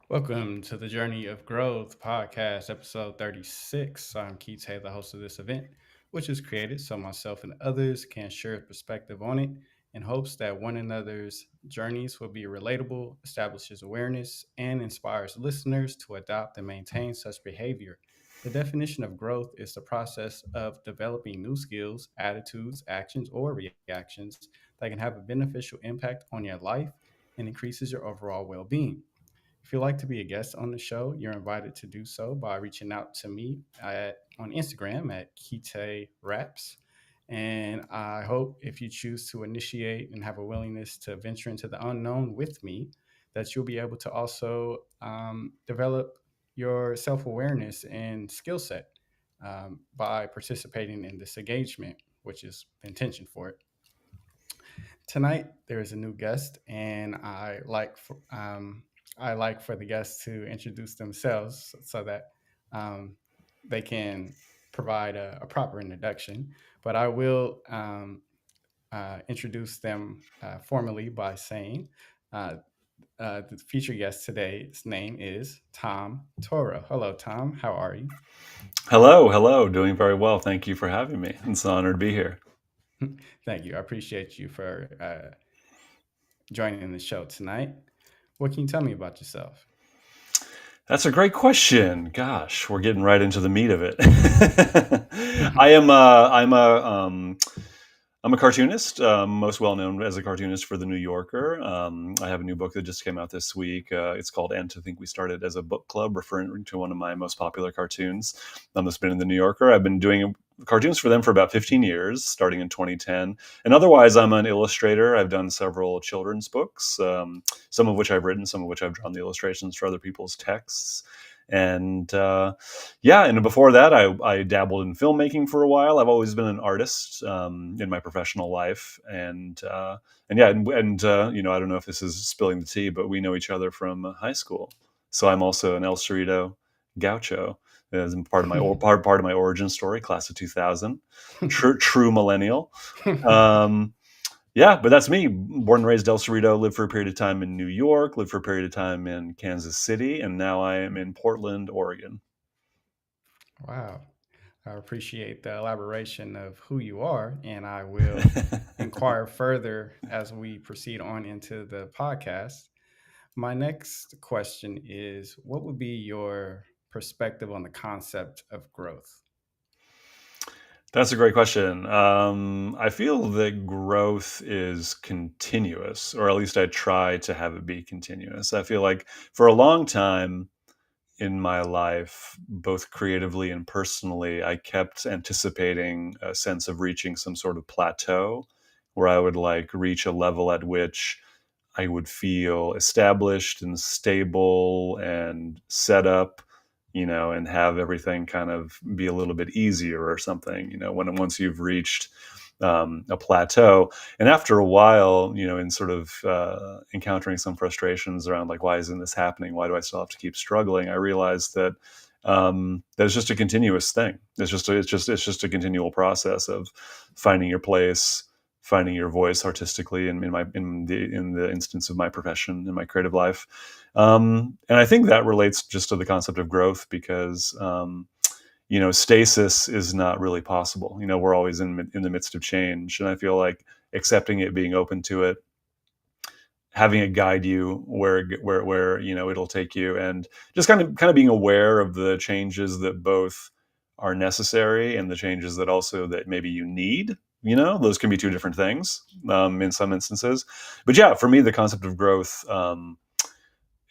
Welcome to the Journey of Growth podcast, episode 36. I'm ThE, the host of this event, which is created so myself and others can share a perspective on it in hopes that one another's journeys will be relatable, establishes awareness, and inspires listeners to adopt and maintain such behavior. The definition of growth is the process of developing new skills, attitudes, actions, or reactions that can have a beneficial impact on your life and increases your overall well being. If you'd like to be a guest on the show, you're invited to do so by reaching out to me on Instagram at Kite Raps. And I hope if you choose to initiate and have a willingness to venture into the unknown with me, that you'll be able to also develop your self awareness and skill set by participating in this engagement, which is the intention for it. Tonight there is a new guest, and I like for the guests to introduce themselves so that um, they can provide a proper introduction. But I will introduce them formally by saying the featured guest today's name is Tom Toro. Hello, Tom. How are you? Hello, hello. Doing very well. Thank you for having me. It's an honor to be here. Thank you. I appreciate you for joining the show tonight. What can you tell me about yourself? That's a great question. Gosh, we're getting right into the meat of it. I am. I'm a cartoonist, most well known as a cartoonist for The New Yorker. I have a new book that just came out this week. It's called "And to Think We Started as a Book Club," referring to one of my most popular cartoons that's been in The New Yorker. I've been doing cartoons for them for about 15 years, starting in 2010. And otherwise, I'm an illustrator. I've done several children's books, some of which I've written, some of which I've drawn the illustrations for other people's texts. And yeah, and before that, I dabbled in filmmaking for a while. I've always been an artist in my professional life, and yeah, I don't know if this is spilling the tea, but we know each other from high school. So I'm also an El Cerrito Gaucho, as part of my origin story, class of 2000, true millennial. Um, yeah, but that's me. Born and raised El Cerrito, lived for a period of time in New York, lived for a period of time in Kansas City, and now I am in Portland, Oregon. Wow. I appreciate the elaboration of who you are, and I will inquire further as we proceed on into the podcast. My next question is, what would be your perspective on the concept of growth? That's a great question. I feel that growth is continuous, or at least I try to have it be continuous. I feel like for a long time, in my life, both creatively and personally, I kept anticipating a sense of reaching some sort of plateau where I would like reach a level at which I would feel established and stable and set up, and have everything kind of be a little bit easier or something, once you've reached a plateau. And after a while, in sort of encountering some frustrations around like, why isn't this happening? Why do I still have to keep struggling? I realized that it's just a continuous thing. It's just a continual process of finding your place, finding your voice artistically in the instance of my profession in my creative life. And I think that relates just to the concept of growth because stasis is not really possible. We're always in the midst of change, and I feel like accepting it, being open to it, having it guide you where it'll take you, and just kind of being aware of the changes that both are necessary and the changes that also that maybe you need. Those can be two different things in some instances. But yeah, for me, the concept of growth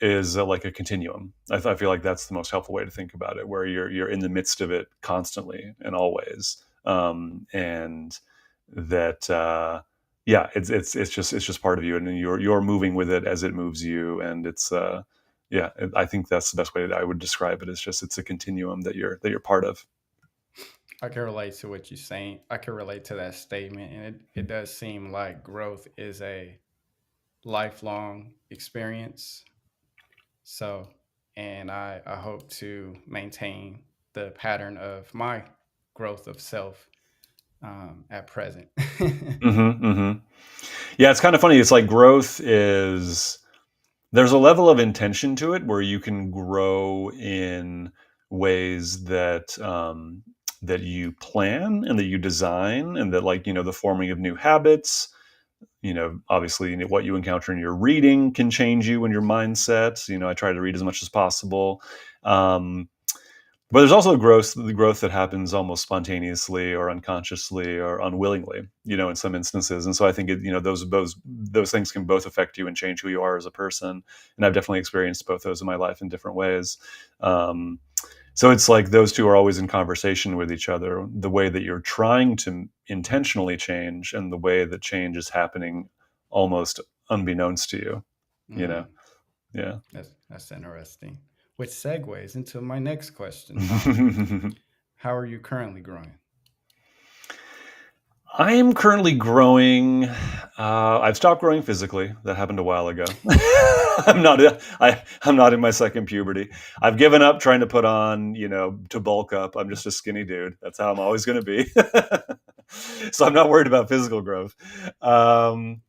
is like a continuum. I feel like that's the most helpful way to think about it, where you're in the midst of it constantly and always, and that yeah, it's just part of you, and then you're moving with it as it moves you, and it's yeah, I think that's the best way that I would describe it. It's a continuum that you're part of. I can relate to what you're saying. I can relate to that statement, and it does seem like growth is a lifelong experience. So, and I hope to maintain the pattern of my growth of self at present. Hmm, hmm. Yeah, it's kind of funny. It's like growth is there's a level of intention to it where you can grow in ways that that you plan and that you design, and that, like, the forming of new habits, obviously, what you encounter in your reading can change you and your mindset. I try to read as much as possible. um, but there's also the growth that happens almost spontaneously or unconsciously or unwillingly, in some instances. And so I think those things can both affect you and change who you are as a person. And I've definitely experienced both those in my life in different ways. Um, so it's like those two are always in conversation with each other. The way that you're trying to intentionally change, and the way that change is happening almost unbeknownst to you. You know, Mm, yeah. that's interesting. Which segues into my next question, Tom. How are you currently growing? I am currently growing. I've stopped growing physically. That happened a while ago. I'm not in my second puberty. I've given up trying to put on, to bulk up. I'm just a skinny dude. That's how I'm always going to be. So I'm not worried about physical growth. Um,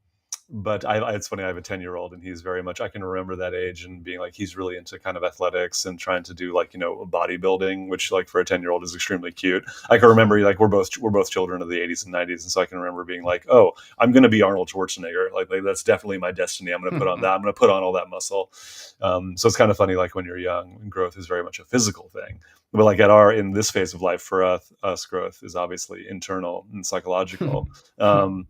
but it's funny. I have a 10-year-old, and he's very much. I can remember that age and being like, he's really into kind of athletics and trying to do, like, bodybuilding, which, like, for a 10-year-old is extremely cute. I can remember, like, we're both children of the 80s and 90s, and so I can remember being like, oh, I'm going to be Arnold Schwarzenegger. Like, that's definitely my destiny. I'm going to put on that. I'm going to put on all that muscle. So it's kind of funny, like, when you're young, growth is very much a physical thing. But, like, in this phase of life for us, growth is obviously internal and psychological. Um,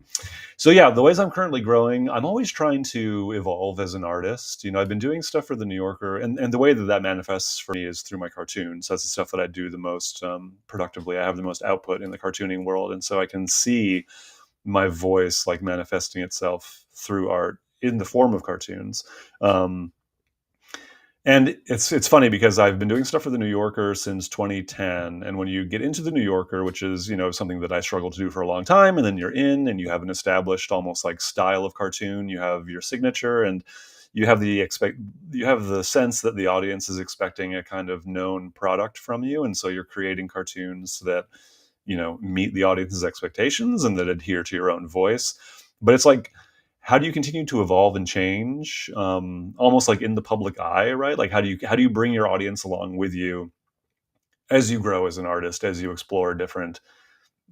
so yeah, the ways I'm currently growing, I'm always trying to evolve as an artist. I've been doing stuff for the New Yorker, and the way that manifests for me is through my cartoons. That's the stuff that I do the most productively. I have the most output in the cartooning world, and so I can see my voice, like, manifesting itself through art in the form of cartoons. Um, and it's funny because I've been doing stuff for the New Yorker since 2010, and when you get into the New Yorker, which is, something that I struggled to do for a long time, and then you're in and you have an established, almost like, style of cartoon, you have your signature, and you have the sense that the audience is expecting a kind of known product from you, and so you're creating cartoons that, meet the audience's expectations and that adhere to your own voice. But it's like, how do you continue to evolve and change, almost like in the public eye, right? Like, how do you bring your audience along with you as you grow as an artist, as you explore different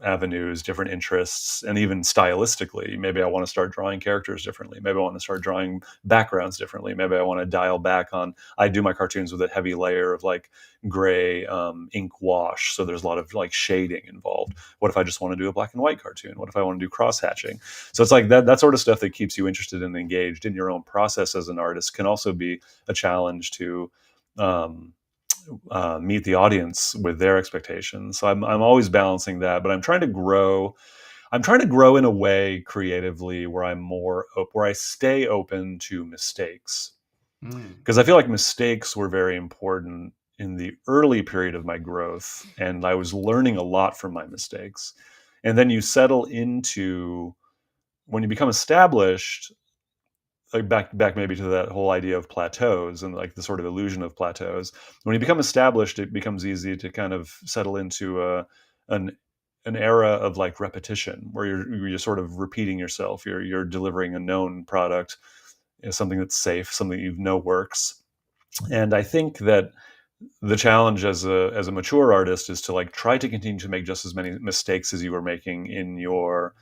avenues, different interests, and even stylistically? Maybe I want to start drawing characters differently. Maybe I want to start drawing backgrounds differently. Maybe I want to dial back on. I do my cartoons with a heavy layer of, like, gray ink wash, so there's a lot of, like, shading involved. What if I just want to do a black and white cartoon? What if I want to do cross hatching? So it's like that sort of stuff that keeps you interested and engaged in your own process as an artist can also be a challenge to. Um, meet the audience with their expectations. So I'm always balancing that, but I'm trying to grow. I'm trying to grow in a way creatively where where I stay open to mistakes, Mm, because I feel like mistakes were very important in the early period of my growth, and I was learning a lot from my mistakes. And then you settle into when you become established, like, back maybe to that whole idea of plateaus and, like, the sort of illusion of plateaus. When you become established, it becomes easy to kind of settle into an an era of, like, repetition, where you're sort of repeating yourself. You're delivering a known product, something that's safe, something you know works. And I think that the challenge as a mature artist is to, like, try to continue to make just as many mistakes as you were making in your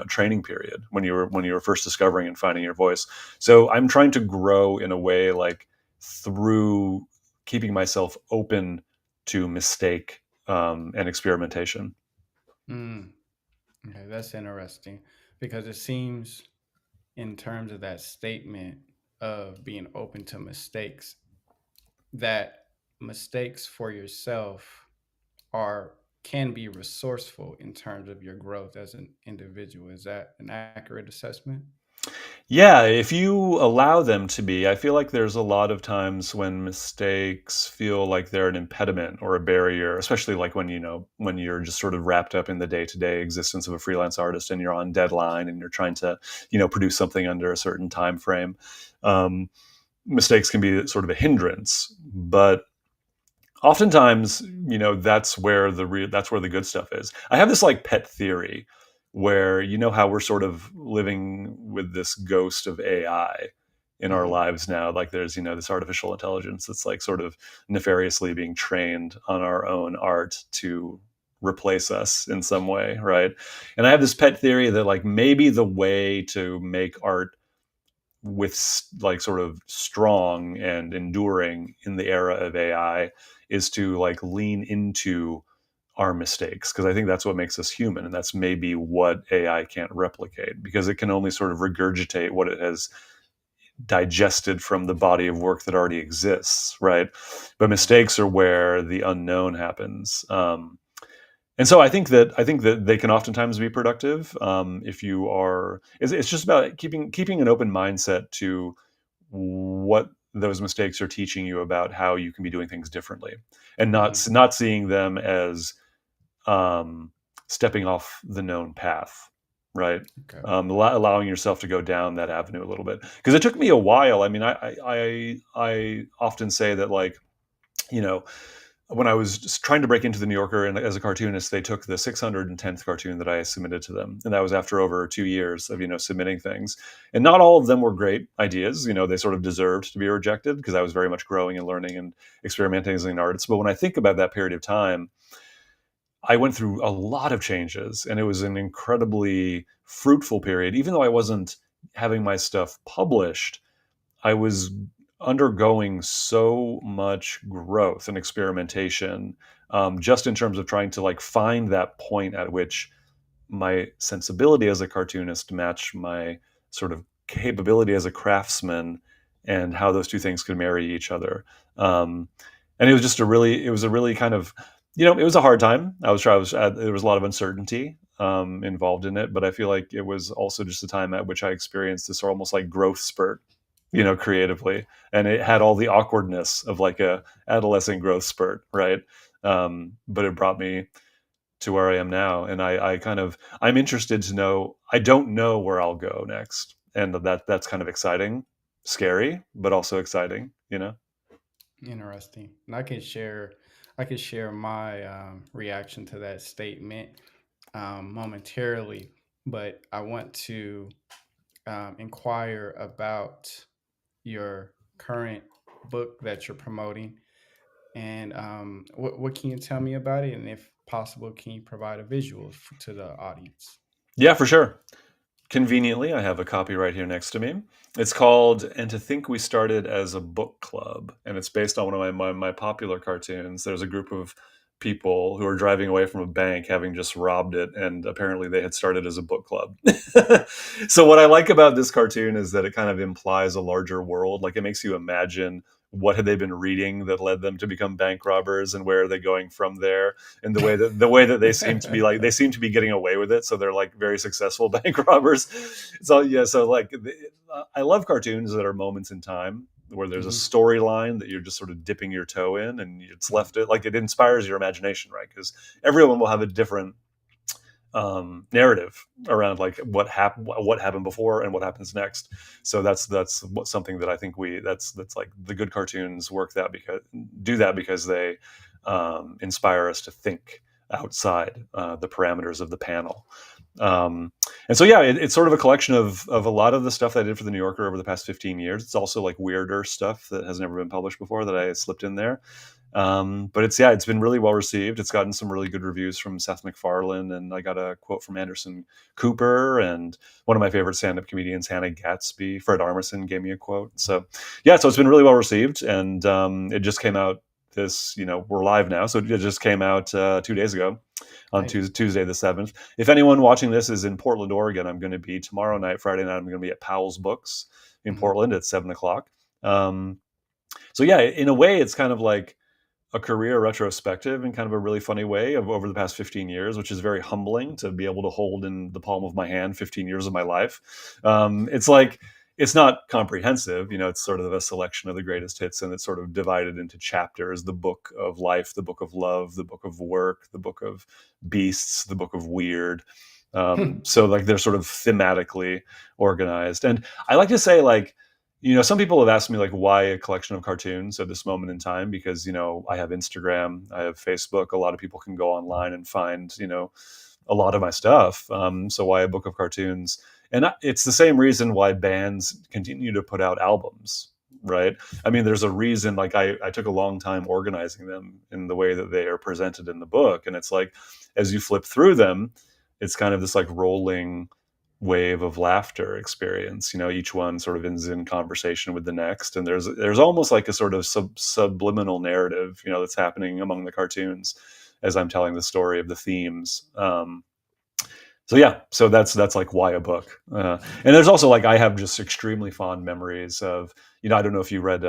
training period when you were first discovering and finding your voice. So I'm trying to grow in a way, like, through keeping myself open to mistake and experimentation. mm. Okay, that's interesting because it seems, in terms of that statement of being open to mistakes, that mistakes for yourself are can be resourceful in terms of your growth as an individual. Is that an accurate assessment? Yeah, if you allow them to be. I feel like there's a lot of times when mistakes feel like they're an impediment or a barrier, especially, like, when you're just sort of wrapped up in the day-to-day existence of a freelance artist, and you're on deadline, and you're trying to, produce something under a certain time frame. Um, Mistakes can be sort of a hindrance, but oftentimes, that's where the good stuff is. I have this, like, pet theory where, how we're sort of living with this ghost of AI, in our Hmm. lives now. Like there's, this artificial intelligence that's like sort of nefariously being trained on our own art to replace us in some way, right? And I have this pet theory that like maybe the way to make art with like sort of strong and enduring in the era of AI is to like lean into our mistakes, because I think that's what makes us human, and that's maybe what AI can't replicate, because it can only sort of regurgitate what it has digested from the body of work that already exists, right? But Yeah. mistakes are where the unknown happens. And so I think that they can oftentimes be productive, if you are. It's just about keeping an open mindset to what those mistakes are teaching you about how you can be doing things differently, and Hmm. not seeing them as um, stepping off the known path, right? Okay. Allowing yourself to go down that avenue a little bit, because it took me a while. I mean, I often say that, like, you know when I was just trying to break into the New Yorker and as a cartoonist, they took the 610th cartoon that I submitted to them, and that was after over 2 years of submitting things. And not all of them were great ideas. They sort of deserved to be rejected, because I was very much growing and learning and experimenting as an artist. But when I think about that period of time, I went through a lot of changes, and it was an incredibly fruitful period. Even though I wasn't having my stuff published, I was undergoing so much growth and experimentation, just in terms of trying to like find that point at which my sensibility as a cartoonist matched my sort of capability as a craftsman, and how those two things could marry each other. Um, and it was a really kind of, it was a hard time. There was a lot of uncertainty involved in it, but I feel like it was also just a time at which I experienced this almost like growth spurt, creatively, and it had all the awkwardness of like a adolescent growth spurt, right? But it brought me to where I am now, and I'm interested to know. I don't know where I'll go next, and that's kind of exciting, scary, but also exciting. Interesting. And I can share my reaction to that statement momentarily, but I want to inquire about your current book that you're promoting, and what can you tell me about it? And if possible, can you provide a visual to the audience? Yeah, for sure. Conveniently, I have a copy right here next to me. It's called "And to Think We Started as a Book Club," and it's based on one of my popular cartoons. There's a group of people who are driving away from a bank, having just robbed it, and apparently they had started as a book club. So what I like about this cartoon is that it kind of implies a larger world. Like, it makes you imagine what had they been reading that led them to become bank robbers, and where are they going from there, and the way that they seem to be getting away with it, so they're like very successful bank robbers. So yeah, so like I love cartoons that are moments in time where there's a Hmm. storyline that you're just sort of dipping your toe in, and it's Hmm. left it like it inspires your imagination, right? Because everyone will have a different narrative around like what happened before and what happens next. So something that I think that's like the good cartoons do that, because they inspire us to think outside the parameters of the panel. Um, and so yeah, it's sort of a collection of a lot of the stuff that I did for the New Yorker over the past 15 years. It's also like weirder stuff that has never been published before that I slipped in there. But it's been really well received. It's gotten some really good reviews from Seth MacFarlane, and I got a quote from Anderson Cooper, and one of my favorite stand-up comedians, Hannah Gatsby. Fred Armisen gave me a quote. So yeah, so it's been really well received, and it just came out we're live now, so it just came out 2 days ago on Nice. Tuesday the 7th. If anyone watching this is in Portland, Oregon, I'm going to be tomorrow night, Friday night. I'm going to be at Powell's Books in Hmm. Portland at 7 o'clock. Um, so yeah, in a way, it's kind of like a career retrospective in kind of a really funny way of over the past 15 years, which is very humbling to be able to hold in the palm of my hand 15 years of my life. It's like, it's not comprehensive, it's sort of a selection of the greatest hits, and it's sort of divided into chapters: the book of life, the book of love, the book of work, the book of beasts, the book of weird. So like they're sort of thematically organized. And I like to say, like, some people have asked me like why a collection of cartoons at this moment in time, because I have Instagram, I have Facebook. A lot of people can go online and find a lot of my stuff. So why a book of cartoons? And it's the same reason why bands continue to put out albums, right? I mean, there's a reason, like I took a long time organizing them in the way that they are presented in the book. And it's like, as you flip through them, it's kind of this like rolling wave of laughter experience. You know, each one sort of ends in conversation with the next. And there's almost like a sort of subliminal narrative, you know, that's happening among the cartoons as I'm telling the story of the themes. So yeah, so that's like why a book. And there's also like I have just extremely fond memories of, you know, I don't know if you read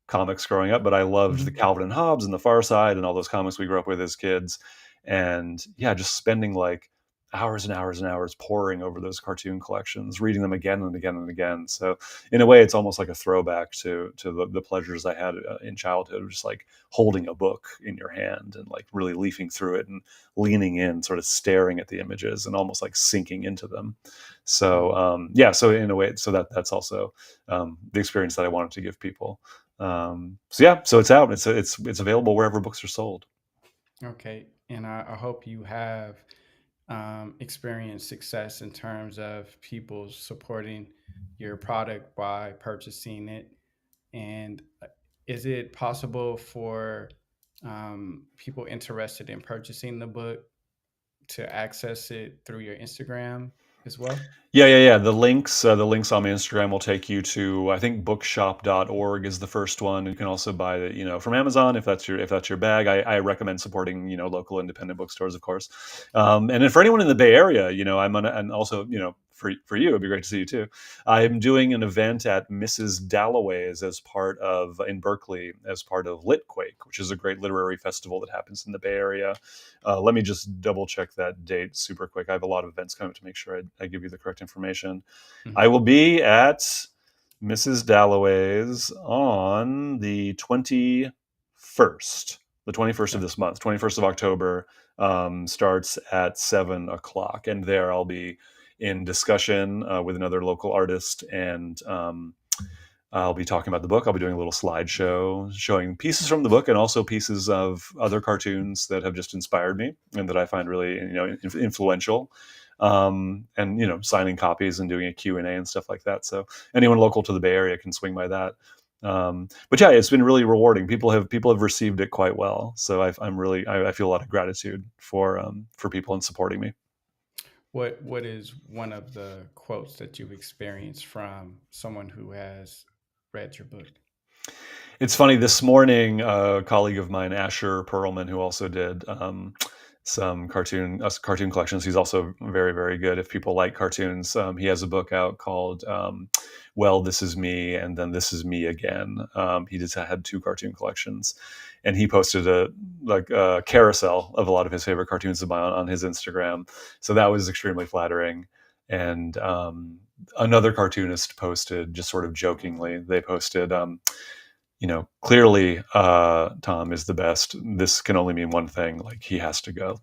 comics growing up, but I loved the Mhm. Calvin and Hobbes and the Far Side and all those comics we grew up with as kids. And yeah, just spending like hours and hours and hours poring over those cartoon collections, reading them again and again and again. So in a way, it's almost like a throwback to the pleasures I had in childhood, just like holding a book in your hand and like really leafing through it and leaning in, sort of staring at the images and almost like sinking into them. So Mm. yeah, so in a way, so that's also the experience that I wanted to give people. So yeah, so it's out. It's available wherever books are sold. Okay. And I hope you have experienced success in terms of people supporting your product by purchasing it. And is it possible for people interested in purchasing the book to access it through your Instagram as well? Yeah. The links on my Instagram will take you to, I think, bookshop.org is the first one. You can also buy it, you know, from Amazon if that's your bag. I recommend supporting, you know, local independent bookstores, of course. And then for anyone in the Bay Area, you know, and also, you know, for you, it'd be great to see you too. I'm doing an event at Mrs. Dalloway's in Berkeley as part of Litquake, which is a great literary festival that happens in the Bay Area. Let me just double check that date super quick. I have a lot of events coming to make sure I give you the correct information. I Mhm. will be at Mrs. Dalloway's on the 21st, the 21st of Okay. this month, 21st of October, starts at 7 o'clock. And there I'll be in discussion with another local artist, and I'll be talking about the book. I'll be doing a little slideshow showing pieces from the book and also pieces of other cartoons that have just inspired me and that I find really, you know, influential. And you know, signing copies and doing a Q&A and stuff like that. So anyone local to the Bay Area can swing by that. But yeah, it's been really rewarding. People have received it quite well. So I feel a lot of gratitude for people and supporting me. What is one of the quotes that you've experienced from someone who has read your book? It's funny. This morning, a colleague of mine, Asher Perlman, who also did some cartoon collections. He's also very, very good. If people like cartoons, he has a book out called "Well, This Is Me," and then "This Is Me Again." He just had two cartoon collections, and he posted a carousel of a lot of his favorite cartoons of mine on his Instagram. So that was extremely flattering. And another cartoonist posted, just sort of jokingly, they posted, you know, clearly Tom is the best. This can only mean one thing: like he has to go.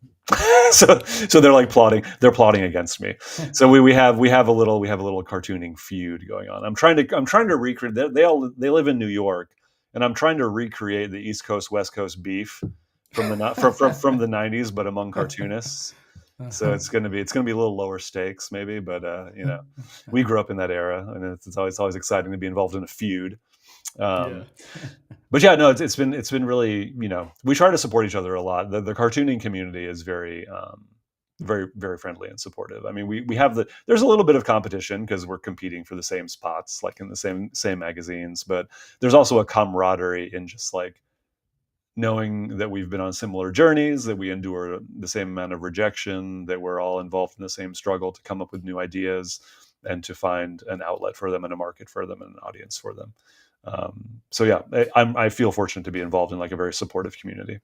So they're like plotting. They're plotting against me. So we have a little cartooning feud going on. I'm trying to recreate. They live in New York, and I'm trying to recreate the East Coast West Coast beef from the from the '90s, but among cartoonists. So Uh-huh. it's gonna be a little lower stakes maybe, but you know, we grew up in that era, and it's always exciting to be involved in a feud. Yeah. Um, but yeah, no, it's been really, you know, we try to support each other a lot. The cartooning community is very, very friendly and supportive. I mean, we have there's a little bit of competition because we're competing for the same spots, like in the same magazines. But there's also a camaraderie in just like knowing that we've been on similar journeys, that we endure the same amount of rejection, that we're all involved in the same struggle to come up with new ideas and to find an outlet for them and a market for them and an audience for them. So yeah, I feel fortunate to be involved in like a very supportive community.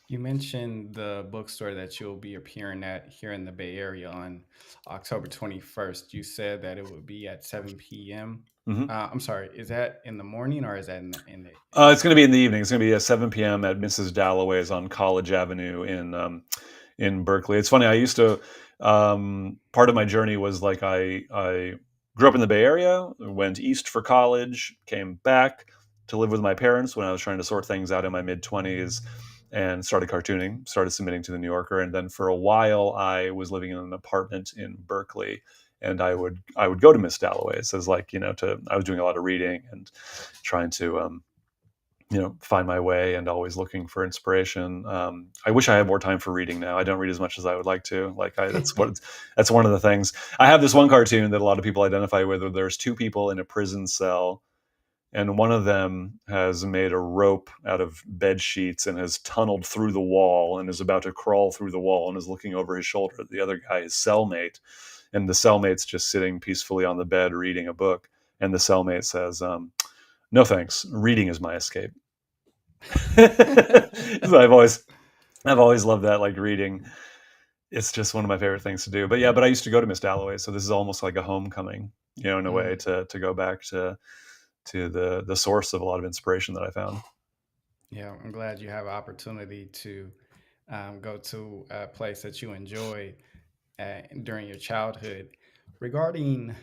You mentioned the bookstore that you'll be appearing at here in the Bay Area on October 21st. You said that it would be at 7 p.m. Hmm. I'm sorry, is that in the morning or is that in the It's going to be in evening? the evening. It's going to be at 7 p.m. at Mrs. Dalloway's on College Avenue in Berkeley. It's funny. I used to part of my journey was like I grew up in the Bay Area, went east for college, came back to live with my parents when I was trying to sort things out in my mid 20s, and started cartooning, started submitting to the New Yorker, and then for a while I was living in an apartment in Berkeley. and I would go to Miss Dalloway's as like, to I was doing a lot of reading and trying to find my way and always looking for inspiration. I wish I had more time for reading now. I don't read as much as I would like to. Like that's one of the things. I have this one cartoon that a lot of people identify with, where there's two people in a prison cell, and one of them has made a rope out of bed sheets and has tunneled through the wall and is about to crawl through the wall and is looking over his shoulder at the other guy, his cellmate, and the cellmate's just sitting peacefully on the bed reading a book, and the cellmate says, "No thanks, reading is my escape." So I've always loved that, like reading. It's just one of my favorite things to do. But yeah, but I used to go to Miss Dalloway, so this is almost like a homecoming, in a way Mm, to go back to the source of a lot of inspiration that I found. yeah, I'm glad you have an opportunity to go to a place that you enjoy during your childhood. Regarding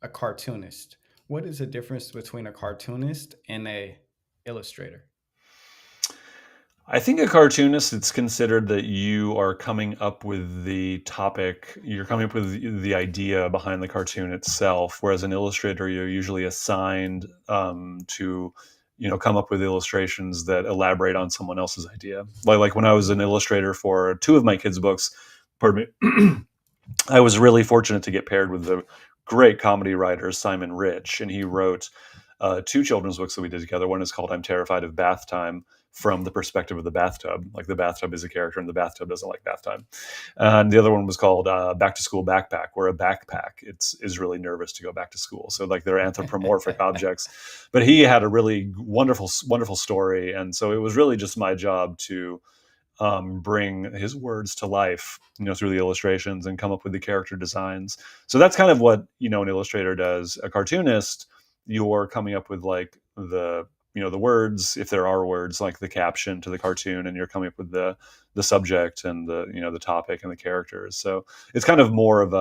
a cartoonist, what is the difference between a cartoonist and a illustrator? I think a cartoonist, it's considered that you are coming up with the topic, you're coming up with the idea behind the cartoon itself, whereas an illustrator, you're usually assigned to, come up with illustrations that elaborate on someone else's idea. Like when I was an illustrator for two of my kids' books, pardon me, I was really fortunate to get paired with the great comedy writer Simon Rich, and he wrote two children's books that we did together. One is called "I'm Terrified of Bath Time," from the perspective of the bathtub. Like the bathtub is a character, and the bathtub doesn't like bath time. And the other one was called "Back to School Backpack," where a backpack is really nervous to go back to school. So like they're anthropomorphic objects. But he had a really wonderful, wonderful story, and so it was really just my job to bring his words to life, through the illustrations and come up with the character designs. So that's kind of what, an illustrator does. A cartoonist, you're coming up with like the words, if there are words, like the caption to the cartoon, and you're coming up with the subject and the topic and the characters. So it's kind of more of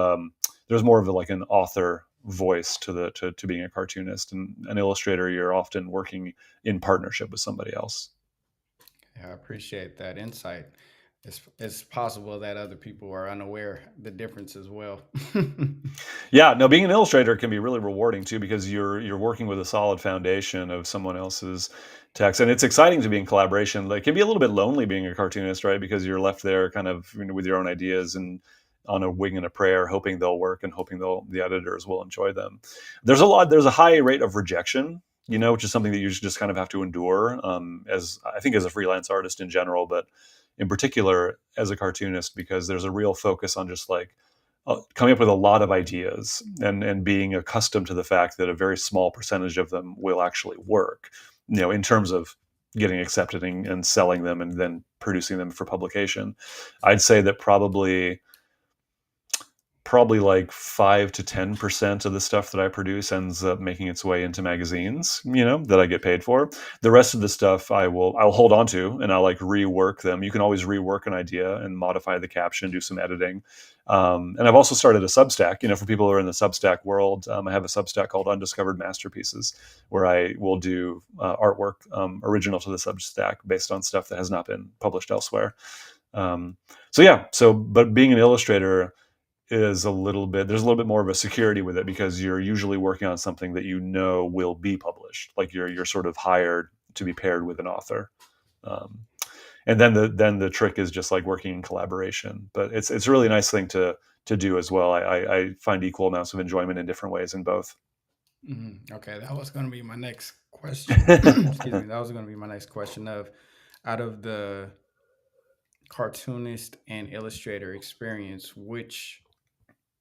there's more of like an author voice to being a cartoonist, and an illustrator, you're often working in partnership with somebody else. Yeah, I appreciate that insight. It's possible that other people are unaware the difference as well. Yeah, no, being an illustrator can be really rewarding too, because you're working with a solid foundation of someone else's text, and it's exciting to be in collaboration. Like, it can be a little bit lonely being a cartoonist, right? Because you're left there kind of, with your own ideas and on a wing and a prayer, hoping they'll work and hoping the editors will enjoy them. There's a high rate of rejection, which is something that you just kind of have to endure, as I think as a freelance artist in general, but in particular as a cartoonist, because there's a real focus on just like coming up with a lot of ideas, and being accustomed to the fact that a very small percentage of them will actually work, in terms of getting accepted and selling them and then producing them for publication. I'd say that probably like 5 to 10% of the stuff that I produce ends up making its way into magazines, that I get paid for. The rest of the stuff I'll hold on to, and I'll like rework them. You can always rework an idea and modify the caption, do some editing. And I've also started a Substack, for people who are in the Substack world. I have a Substack called Undiscovered Masterpieces, where I will do artwork original to the Substack based on stuff that has not been published elsewhere. So yeah, but being an illustrator is there's a little bit more of a security with it, because you're usually working on something that will be published. Like you're sort of hired to be paired with an author. Um, and then the trick is just like working in collaboration. But it's a really nice thing to do as well. I find equal amounts of enjoyment in different ways in both. Okay, that was going to be my next question. Excuse me. That was going to be my next question of out of the cartoonist and illustrator experience, which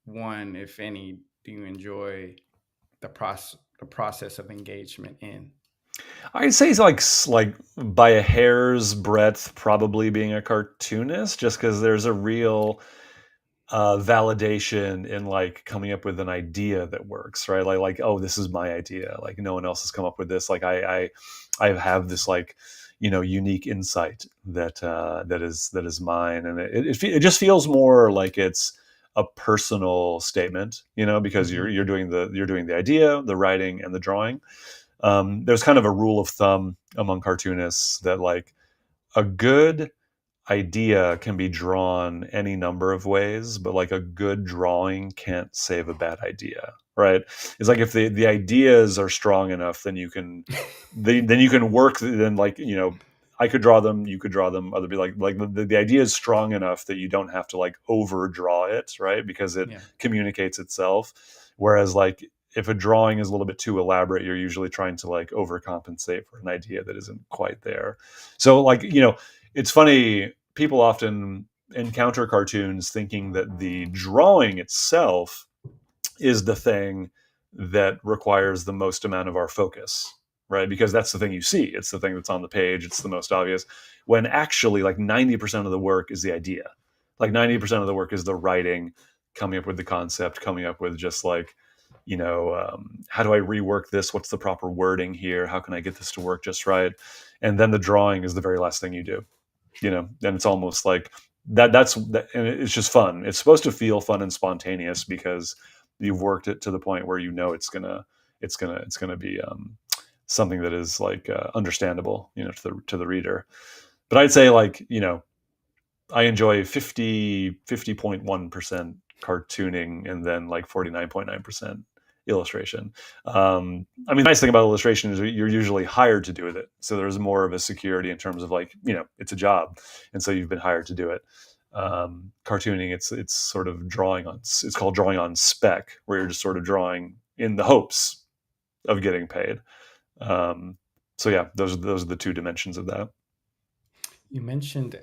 one, if any, do you enjoy the process of engagement in? I'd say it's like by a hair's breadth, probably being a cartoonist, just because there's a real validation in like coming up with an idea that works, right? Like, oh, this is my idea. Like no one else has come up with this. Like I have this like, unique insight that is mine, and it just feels more like it's a personal statement, because you're Hmm. you're doing the idea, the writing, and the drawing. There's kind of a rule of thumb among cartoonists that like a good idea can be drawn any number of ways, but like a good drawing can't save a bad idea, right? It's like if the ideas are strong enough, then you can then you can work. Then like I could draw them, you could draw them. Other people like the idea is strong enough that you don't have to like overdraw it, right? Because it Yeah. communicates itself. Whereas like if a drawing is a little bit too elaborate, you're usually trying to like overcompensate for an idea that isn't quite there. So like it's funny, people often encounter cartoons thinking that the drawing itself is the thing that requires the most amount of our focus, right? Because that's the thing you see. It's the thing that's on the page. It's the most obvious. When actually, like 90% of the work is the idea. Like 90% of the work is the writing, coming up with the concept, coming up with just like, how do I rework this? What's the proper wording here? How can I get this to work just right? And then the drawing is the very last thing you do, and it's almost like that, and it's just fun. It's supposed to feel fun and spontaneous because you've worked it to the point where it's gonna be something that is like understandable, to the reader. But I'd say like I enjoy 50.1% cartooning and then like 49.9% illustration. I mean, the nice thing about illustration is you're usually hired to do it. So there's more of a security in terms of like, it's a job. And so you've been hired to do it. Cartooning, it's sort of it's called drawing on spec, where you're just sort of drawing in the hopes of getting paid. Um, so yeah, those are the two dimensions of that. You mentioned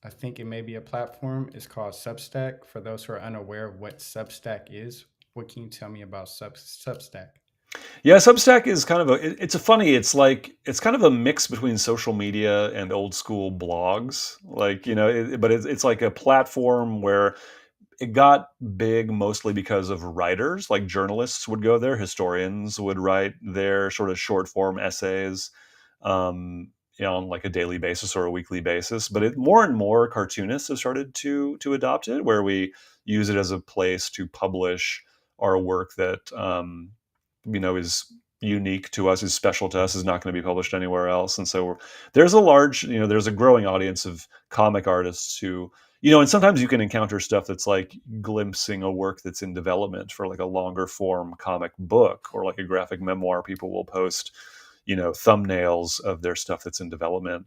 I think it may be a platform. It's called Substack. For those who are unaware of what Substack is, what can you tell me about Substack? Yeah, Substack is kind of it's a funny, it's kind of a mix between social media and old school blogs. Like, but it's like a platform where it got big mostly because of writers, like journalists would go there, historians would write their sort of short form essays, on like a daily basis or a weekly basis. But more and more cartoonists have started to adopt it, where we use it as a place to publish our work that is unique to us, is special to us, is not going to be published anywhere else. And so there's a growing audience of comic artists who, and sometimes you can encounter stuff that's like glimpsing a work that's in development for like a longer form comic book or like a graphic memoir. People will post, thumbnails of their stuff that's in development.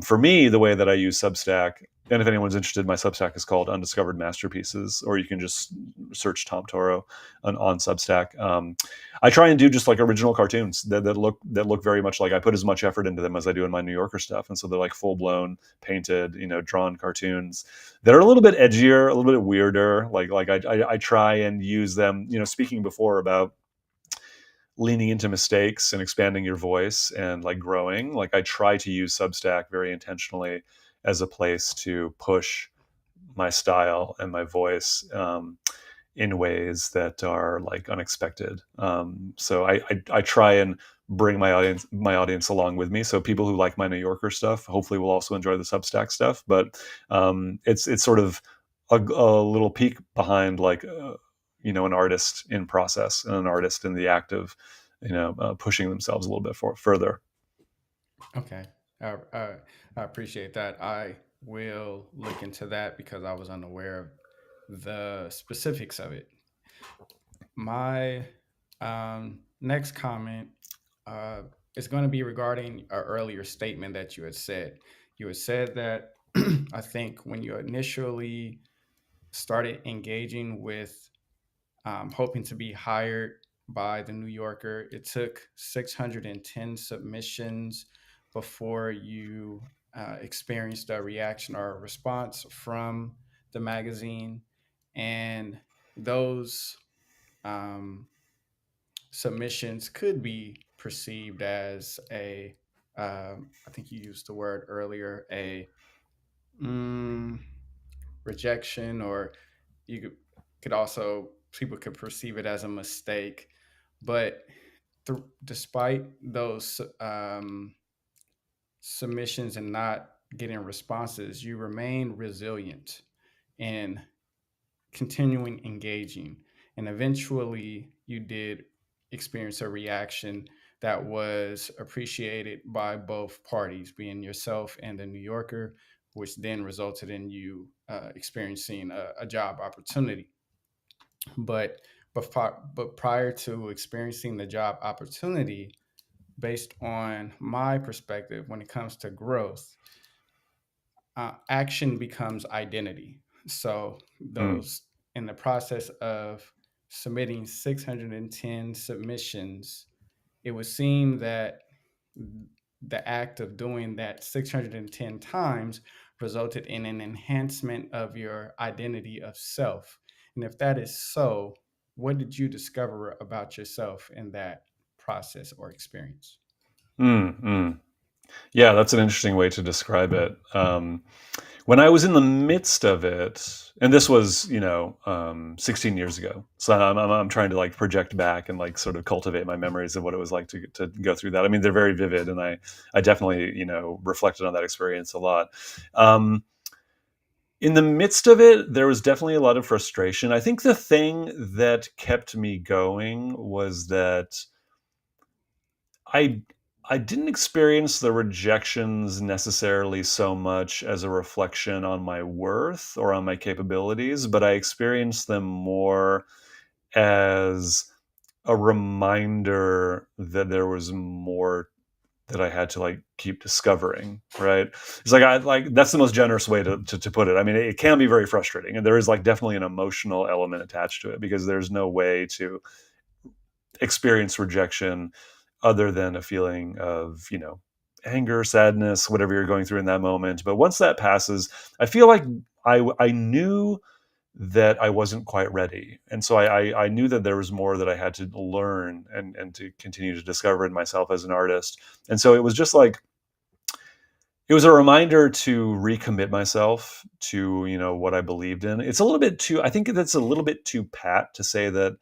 For me, the way that I use Substack, and if anyone's interested, my Substack is called Undiscovered Masterpieces, or you can just search Tom Toro on Substack. I try and do just like original cartoons that look very much like, I put as much effort into them as I do in my New Yorker stuff, and so they're like full blown painted, drawn cartoons that are a little bit edgier, a little bit weirder. I try and use them. Speaking before about leaning into mistakes and expanding your voice and like growing, like I try to use Substack very intentionally as a place to push my style and my voice, in ways that are like unexpected. So I try and bring my audience along with me. So people who like my New Yorker stuff hopefully will also enjoy the Substack stuff. But it's sort of a little peek behind like an artist in process and an artist in the act of pushing themselves a little bit further. Okay. I appreciate that. I will look into that because I was unaware of the specifics of it. My next comment uh, is going to be regarding an earlier statement that you had said. You had said that I think when you initially started engaging with hoping to be hired by the New Yorker, it took 610 submissions before you experienced a reaction or a response from the magazine. And those um, submissions could be perceived as I think you used the word earlier, a mm, rejection, or could also, people could perceive it as a mistake. But despite those submissions and not getting responses, you remain resilient and continuing engaging. And eventually, you did experience a reaction that was appreciated by both parties, being yourself and the New Yorker, which then resulted in you experiencing a job opportunity. But, but prior to experiencing the job opportunity, based on my perspective, when it comes to growth, action becomes identity. So Mm, those in the process of submitting 610 submissions, it would seem that the act of doing that 610 times resulted in an enhancement of your identity of self. And if that is so, what did you discover about yourself in that process or experience? mm. Yeah, that's an interesting way to describe it. When I was in the midst of it, and this was, 16 years ago. So I'm trying to like project back and like sort of cultivate my memories of what it was like to go through that. I mean, they're very vivid, and I definitely, reflected on that experience a lot. Um, in the midst of it, there was definitely a lot of frustration. I think the thing that kept me going was that I I didn't experience the rejections necessarily so much as a reflection on my worth or on my capabilities, but I experienced them more as a reminder that there was more that I had to like keep discovering, right? It's like I like that's the most generous way to put it. I mean, it can be very frustrating, and there is like definitely an emotional element attached to it because there's no way to experience rejection other than a feeling of, anger, sadness, whatever you're going through in that moment. But once that passes, I feel like I knew that I wasn't quite ready. And so I knew that there was more that I had to learn and to continue to discover in myself as an artist. And so it was just like, it was a reminder to recommit myself to, what I believed in. It's a little bit too, I think that's a little bit too pat to say that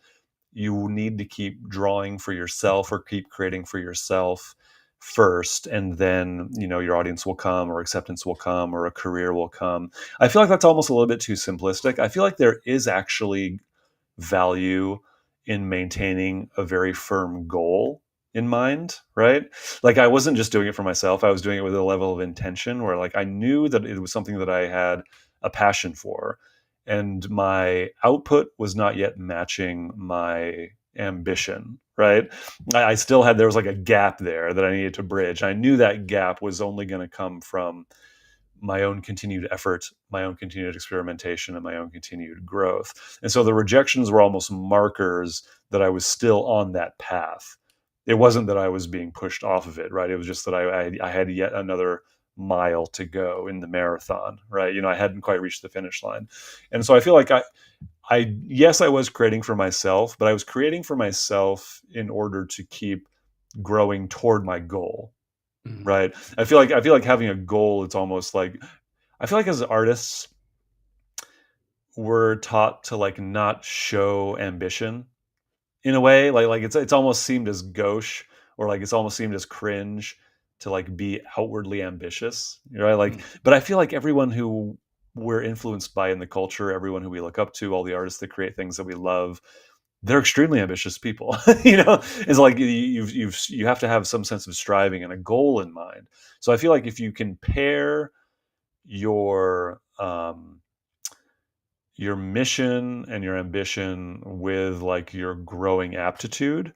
you need to keep drawing for yourself or keep creating for yourself first, and then your audience will come or acceptance will come or a career will come. I feel like that's almost a little bit too simplistic. I feel like there is actually value in maintaining a very firm goal in mind, right? Like I wasn't just doing it for myself, I was doing it with a level of intention where like I knew that it was something that I had a passion for, and my output was not yet matching my ambition, right? I still had, there was like a gap there that I needed to bridge. I knew that gap was only going to come from my own continued effort, my own continued experimentation, and my own continued growth. And so the rejections were almost markers that I was still on that path. It wasn't that I was being pushed off of it, right? It was just that I had yet another mile to go in the marathon, right? I hadn't quite reached the finish line. And so I feel like yes, I was creating for myself, but I was creating for myself in order to keep growing toward my goal, Mhm. right? I feel like having a goal, it's almost like, I feel like as artists, we're taught to like not show ambition in a way. Like it's almost seemed as gauche, or like it's almost seemed as cringe to like be outwardly ambitious, right? Like, Mhm. but I feel like everyone who we're influenced by in the culture, everyone who we look up to, all the artists that create things that we love, they're extremely ambitious people. It's like you have to have some sense of striving and a goal in mind. So I feel like if you can pair your your mission and your ambition with like your growing aptitude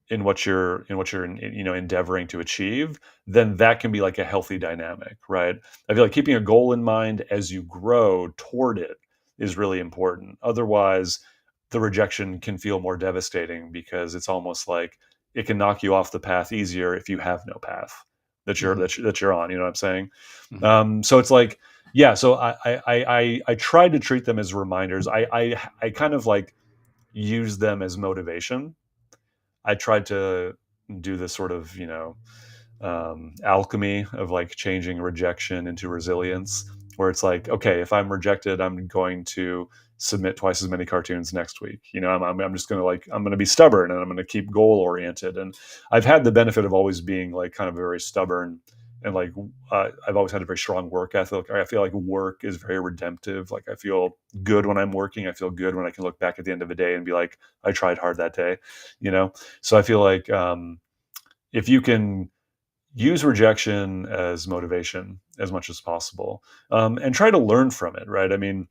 in what you're endeavoring to achieve, then that can be like a healthy dynamic, right? I feel like keeping a goal in mind as you grow toward it is really important. Otherwise, the rejection can feel more devastating because it's almost like it can knock you off the path easier if you have no path Mhm. that you're on. You know what I'm saying? Mhm. So it's like, yeah. So I tried to treat them as reminders. I kind of like use them as motivation. I tried to do this sort of, alchemy of like changing rejection into resilience, where it's like, okay, if I'm rejected, I'm going to submit twice as many cartoons next week. I'm just going to like, I'm going to be stubborn and I'm going to keep goal oriented. And I've had the benefit of always being like kind of very stubborn, and like I've always had a very strong work ethic. I feel like work is very redemptive. Like I feel good when I'm working. I feel good when I can look back at the end of the day and be like, I tried hard that day, you know? So I feel like, if you can use rejection as motivation as much as possible, and try to learn from it, right? I mean,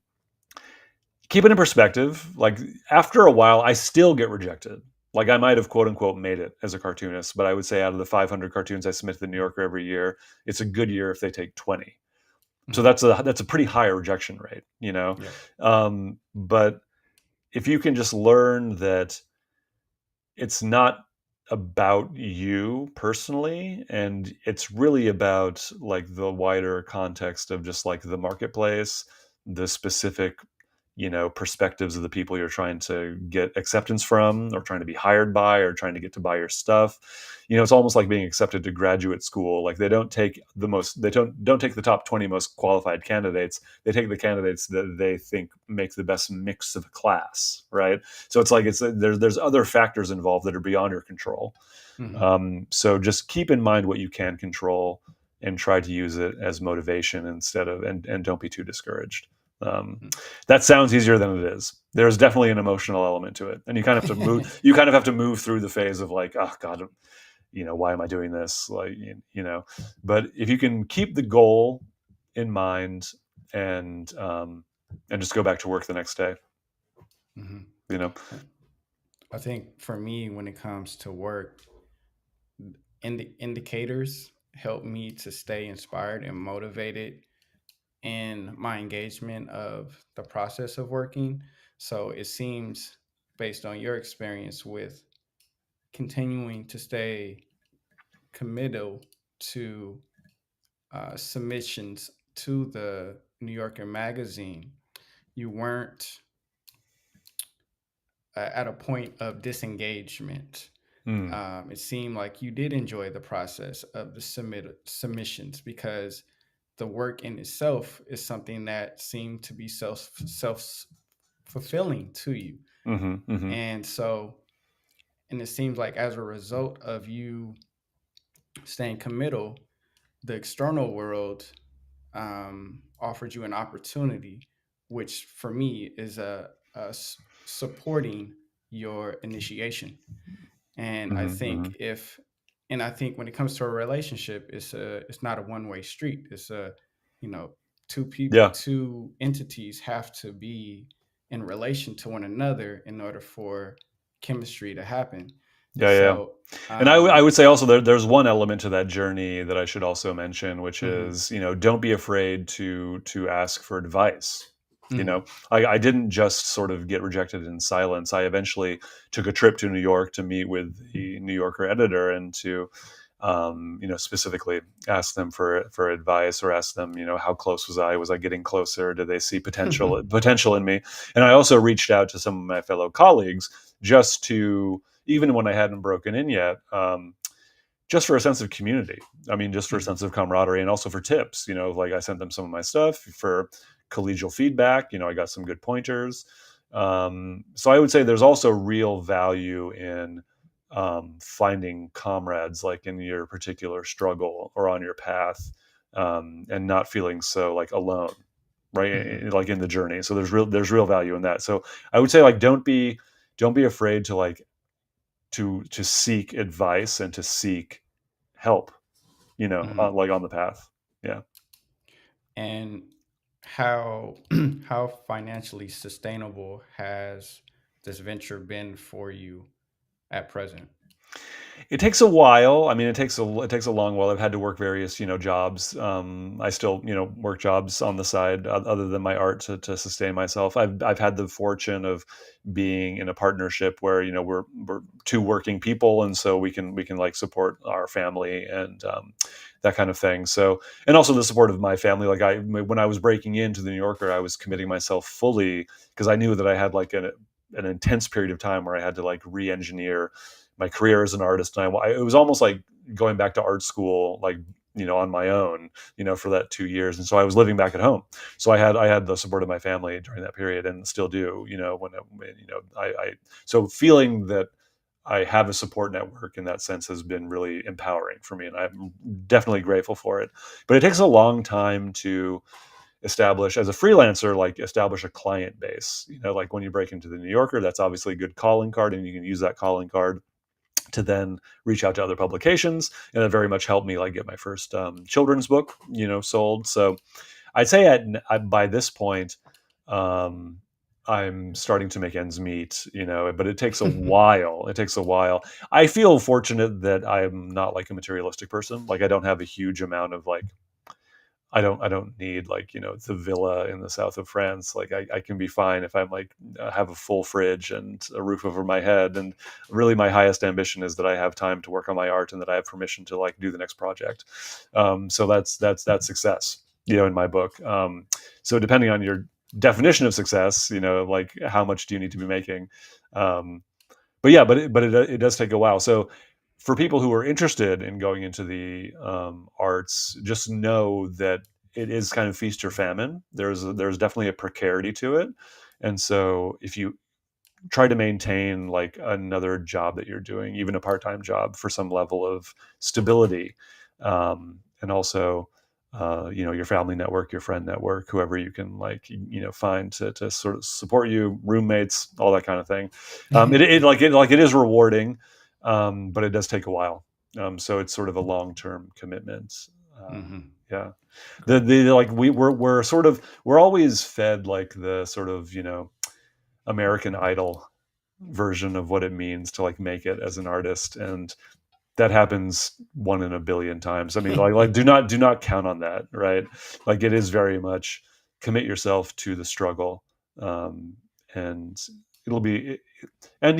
keep it in perspective. Like, after a while, I still get rejected. Like, I might have quote unquote made it as a cartoonist, but I would say out of the 500 cartoons I submit to the New Yorker every year, it's a good year if they take 20. So Mhm. that's a pretty high rejection rate, you know. Yeah. But if you can just learn that it's not about you personally, and it's really about like the wider context of just like the marketplace, the specific, perspectives of the people you're trying to get acceptance from, or trying to be hired by, or trying to get to buy your stuff. It's almost like being accepted to graduate school. Like, they don't take the top 20 most qualified candidates. They take the candidates that they think make the best mix of a class, right? So it's like, there's other factors involved that are beyond your control. Mhm. So just keep in mind what you can control, and try to use it as motivation instead of, and don't be too discouraged. Um, Mm. that sounds easier than it is. There's definitely an emotional element to it, and you kind of have to move. You kind of have to move through the phase of like, oh God, why am I doing this? Like, But if you can keep the goal in mind, and just go back to work the next day, Mhm. you know. I think for me, when it comes to work, indicators help me to stay inspired and motivated in my engagement of the process of working. So it seems, based on your experience with continuing to stay committed to submissions to the New Yorker magazine, you weren't at a point of disengagement. Mm, It seemed like you did enjoy the process of the submissions, because the work in itself is something that seemed to be self fulfilling to you. hmm, hmm, And so, and it seems like as a result of you staying committal, the external world offered you an opportunity, which for me is supporting your initiation. And I hmm, hmm. think if, and I think when it comes to a relationship, it's not a one-way street. It's you know, Yeah, two entities have to be in relation to one another in order for chemistry to happen. yeah, yeah. So, And I would say also, there's one element to that journey that I should also mention, which mhm, is, don't be afraid to ask for advice. You mhm, know, I didn't just sort of get rejected in silence. I eventually took a trip to New York to meet with the New Yorker editor, and to, specifically ask them for advice, or ask them, how close was I? Was I getting closer? Did they see potential in me? And I also reached out to some of my fellow colleagues, just to, even when I hadn't broken in yet, just for a sense of community. I mean, just for a mhm, sense of camaraderie, and also for tips. Like, I sent them some of my stuff for collegial feedback. I got some good pointers. So I would say there's also real value in, finding comrades, like in your particular struggle or on your path, and not feeling so like alone, right? mhm, Like, in the journey. So there's real value in that. So I would say, like, don't be afraid to, like, to seek advice and to seek help, mhm. like, on the path. Yeah. And how how financially sustainable has this venture been for you at present? It takes a while. I mean, it takes a long while. I've had to work various, jobs. I still, work jobs on the side, other than my art, to sustain myself. I've had the fortune of being in a partnership where, we're two working people, and so we can like support our family, and that kind of thing. So, and also the support of my family. Like, when I was breaking into the New Yorker, I was committing myself fully, because I knew that I had like an intense period of time where I had to like re-engineer my career as an artist. And it was almost like going back to art school, like, on my own, for that 2 years. And so I was living back at home. So I had the support of my family during that period, and still do, so feeling that I have a support network in that sense has been really empowering for me. And I'm definitely grateful for it. But it takes a long time to establish, as a freelancer, like, establish a client base. Like, when you break into the New Yorker, that's obviously a good calling card, and you can use that calling card to then reach out to other publications, and it very much helped me like get my first children's book, sold. So I'd say by this point, um, I'm starting to make ends meet, but it takes a while. It takes a while. I feel fortunate that I'm not like a materialistic person. Like I don't have a huge amount of like I don't need like the villa in the south of France. Like I can be fine if I'm like have a full fridge and a roof over my head. And really, my highest ambition is that I have time to work on my art and that I have permission to like do the next project. So that's success, in my book. So depending on your definition of success, like how much do you need to be making? Um, but yeah, but it does take a while. So for people who are interested in going into the arts, just know that it is kind of feast or famine. There's definitely a precarity to it, and so if you try to maintain like another job that you're doing, even a part-time job, for some level of stability, and also your family network, your friend network, whoever you can like find to sort of support you, roommates, all that kind of thing. It is rewarding, but it does take a while. So it's sort of a long-term commitment. Hmm. Yeah, Okay. the like we're always fed like the sort of American Idol version of what it means to like make it as an artist, and that happens one in a billion times. I mean, like do not count on that, right? Like it is very much commit yourself to the struggle, um, and it'll be. And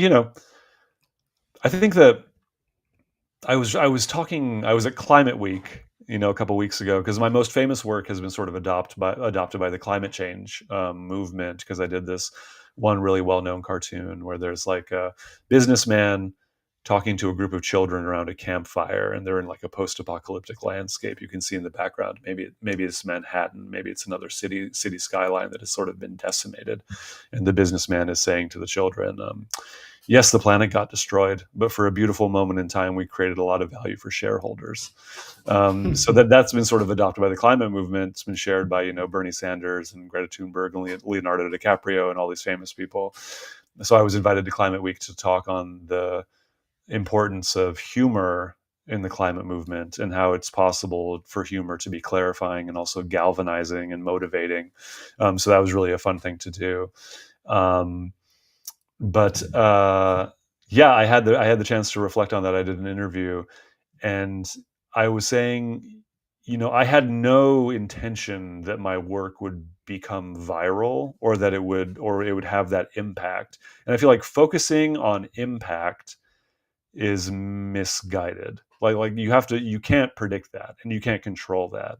I think that I was at Climate Week, a couple weeks ago, because my most famous work has been sort of adopted by the climate change movement, because I did this one really well known cartoon where there's like a businessman talking to a group of children around a campfire, and they're in like a post-apocalyptic landscape. You can see in the background, maybe it's Manhattan, maybe it's another city skyline that has sort of been decimated, and the businessman is saying to the children, yes, the planet got destroyed, but for a beautiful moment in time, we created a lot of value for shareholders. So that's been sort of adopted by the climate movement. It's been shared by Bernie Sanders and Greta Thunberg and Leonardo DiCaprio and all these famous people. So I was invited to Climate Week to talk on the importance of humor in the climate movement and how it's possible for humor to be clarifying and also galvanizing and motivating. So that was really a fun thing to do. Um, but yeah, I had the chance to reflect on that. I did an interview, and I was saying, I had no intention that my work would become viral, or that it would have that impact. And I feel like focusing on impact is misguided. Like you can't predict that, and you can't control that.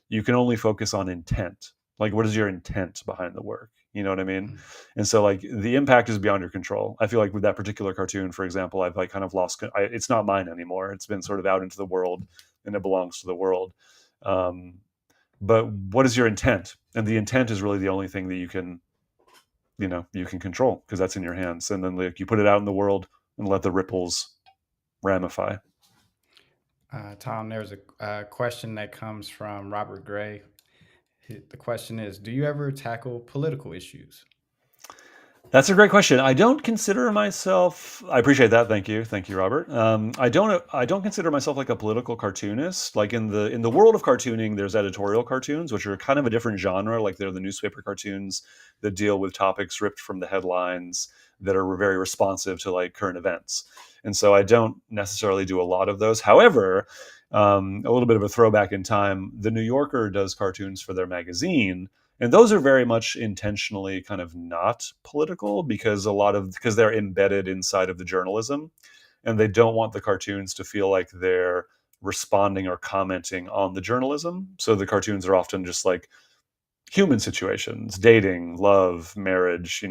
You can only focus on intent. Like, what is your intent behind the work? You know what I mean? And so like the impact is beyond your control. I feel like with that particular cartoon, for example, I've like kind of lost. It's not mine anymore. It's been sort of out into the world, and it belongs to the world. Um, but what is your intent? And the intent is really the only thing that you can control, because that's in your hands. And then like you put it out in the world and let the ripples ramify. Tom, there's a question that comes from Robert Gray. The question is, do you ever tackle political issues? That's a great question. I don't consider myself. I appreciate that. Thank you, Robert. I don't consider myself like a political cartoonist. Like in the world of cartooning, there's editorial cartoons, which are kind of a different genre. Like they're the newspaper cartoons that deal with topics ripped from the headlines that are very responsive to like current events. And so I don't necessarily do a lot of those. However, a little bit of a throwback in time, the New Yorker does cartoons for their magazine, and those are very much intentionally kind of not political, because they're embedded inside of the journalism, and they don't want the cartoons to feel like they're responding or commenting on the journalism. So the cartoons are often just like human situations, dating, love, marriage,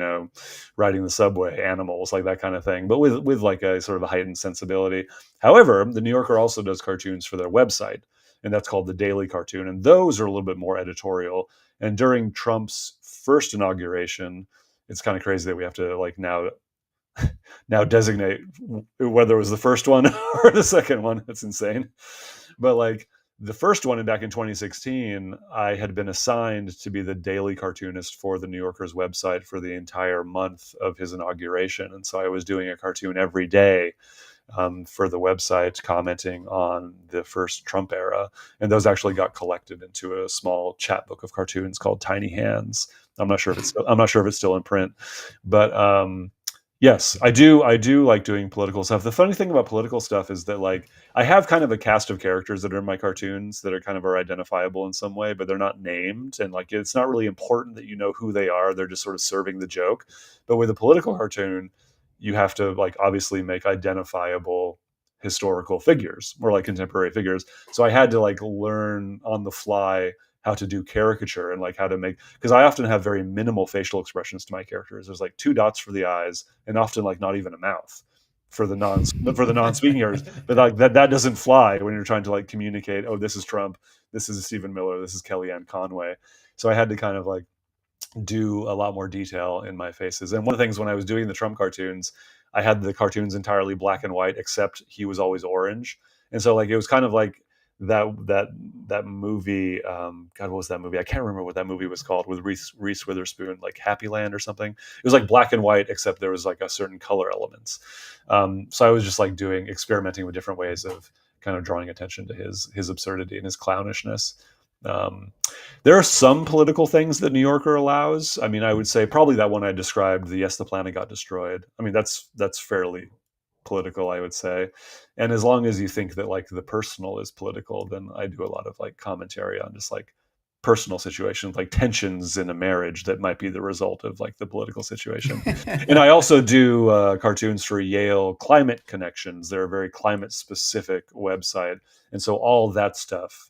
riding the subway, animals, like that kind of thing, but with like a sort of a heightened sensibility. However, the New Yorker also does cartoons for their website, and that's called the Daily Cartoon, and those are a little bit more editorial. And during Trump's first inauguration, it's kind of crazy that we have to like now designate whether it was the first one or the second one. That's insane. But like the first one back in 2016, I had been assigned to be the daily cartoonist for the New Yorker's website for the entire month of his inauguration. And so I was doing a cartoon every day for the website, commenting on the first Trump era, and those actually got collected into a small chapbook of cartoons called Tiny Hands. I'm not sure if it's still in print, but yes, I do like doing political stuff. The funny thing about political stuff is that like I have kind of a cast of characters that are in my cartoons that are kind of are identifiable in some way, but they're not named, and like it's not really important that you know who they are. They're just sort of serving the joke. But with a political cartoon, you have to like obviously make identifiable historical figures or like contemporary figures. So I had to like learn on the fly how to do caricature and like how to make, because I often have very minimal facial expressions to my characters. There's like two dots for the eyes and often like not even a mouth for the non-speaking characters. But like that doesn't fly when you're trying to like communicate, oh, this is Trump, this is Stephen Miller, this is Kellyanne Conway. So I had to kind of like do a lot more detail in my faces. And one of the things when I was doing the Trump cartoons, I had the cartoons entirely black and white, except he was always orange. And so like it was kind of like that movie. God, what was that movie? I can't remember what that movie was called with Reese Witherspoon, like Happy Land or something. It was like black and white, except there was like a certain color elements. So I was just like experimenting with different ways of kind of drawing attention to his absurdity and his clownishness. Um, there are some political things that New Yorker allows. I mean, I would say probably that one I described, the Yes, the Planet Got Destroyed. I mean, that's fairly political, I would say. And as long as you think that like the personal is political, then I do a lot of like commentary on just like personal situations, like tensions in a marriage that might be the result of like the political situation. And I also do cartoons for Yale Climate Connections. They're a very climate specific website. And so all that stuff